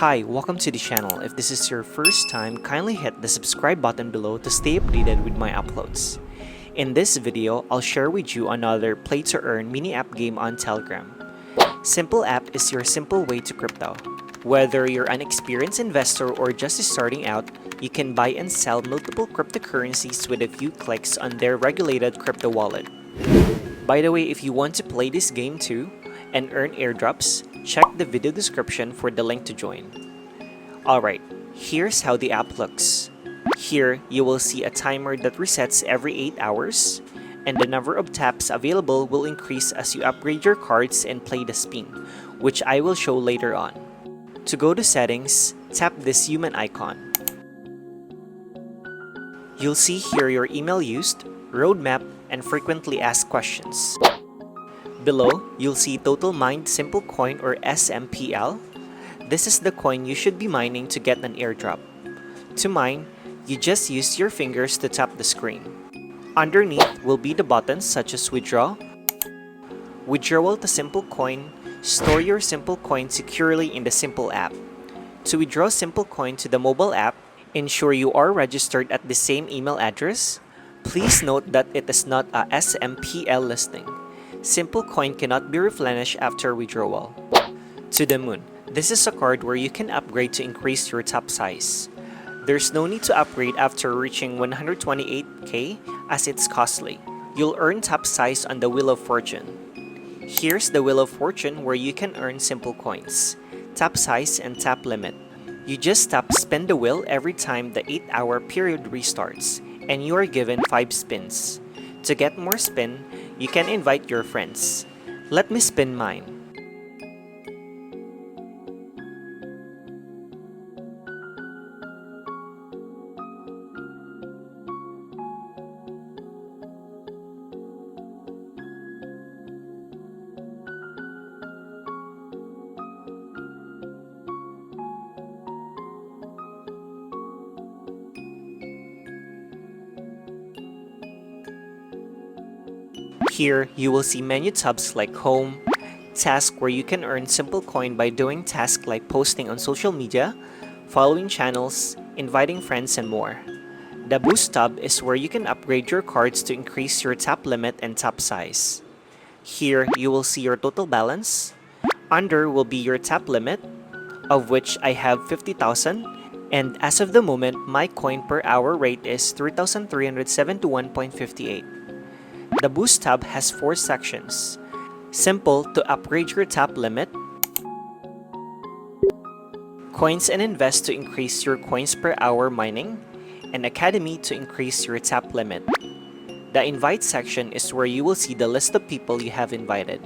Hi, welcome to the channel. If this is your first time, kindly hit the subscribe button below to stay updated with my uploads. In this video, I'll share with you another play-to-earn mini app game on Telegram. Simple app is your simple way to crypto. Whether you're an experienced investor or just starting out, you can buy and sell multiple cryptocurrencies with a few clicks on their regulated crypto wallet. By the way, if you want to play this game too and earn airdrops, check the video description for the link to join. Alright, here's how the app looks. Here, you will see a timer that resets every 8 hours, and the number of taps available will increase as you upgrade your cards and play the spin, which I will show later on. To go to settings, tap this human icon. You'll see here your email used, roadmap, and frequently asked questions. Below, you'll see Total Mined Simple Coin or SMPL. This is the coin you should be mining to get an airdrop. To mine, you just use your fingers to tap the screen. Underneath will be the buttons such as withdraw, withdrawal to Simple Coin, store your Simple Coin securely in the Simple app. To withdraw Simple Coin to the mobile app, ensure you are registered at the same email address. Please note that it is not a SMPL listing. Simple Coin cannot be replenished after withdrawal. To the Moon. This is a card where you can upgrade to increase your tap size. There's no need to upgrade after reaching 128k as it's costly. You'll earn tap size on the Wheel of Fortune. Here's the Wheel of Fortune where you can earn Simple Coins, tap size, and tap limit. You just tap spin the wheel every time the 8-hour period restarts, and you are given 5 spins. To get more spin, you can invite your friends. Let me spin mine. Here, you will see menu tabs like Home, Task where you can earn Simple Coin by doing tasks like posting on social media, following channels, inviting friends, and more. The Boost tab is where you can upgrade your cards to increase your tap limit and tap size. Here, you will see your total balance. Under will be your tap limit, of which I have 50,000, and as of the moment, my coin per hour rate is 3,371.58. The Boost tab has 4 sections. Simple to upgrade your tap limit, Coins and Invest to increase your coins per hour mining, and Academy to increase your tap limit. The Invite section is where you will see the list of people you have invited.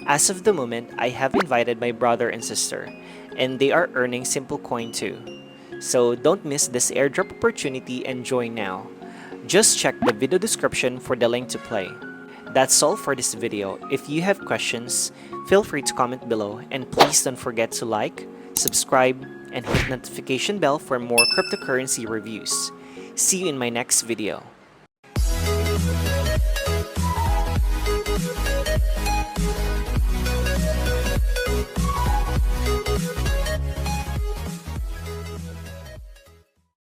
As of the moment, I have invited my brother and sister, and they are earning Simple Coin too. So don't miss this airdrop opportunity and join now. Just check the video description for the link to play. That's all for this video. If you have questions, feel free to comment below, and please don't forget to like, subscribe, and hit notification bell for more cryptocurrency reviews. See you in my next video.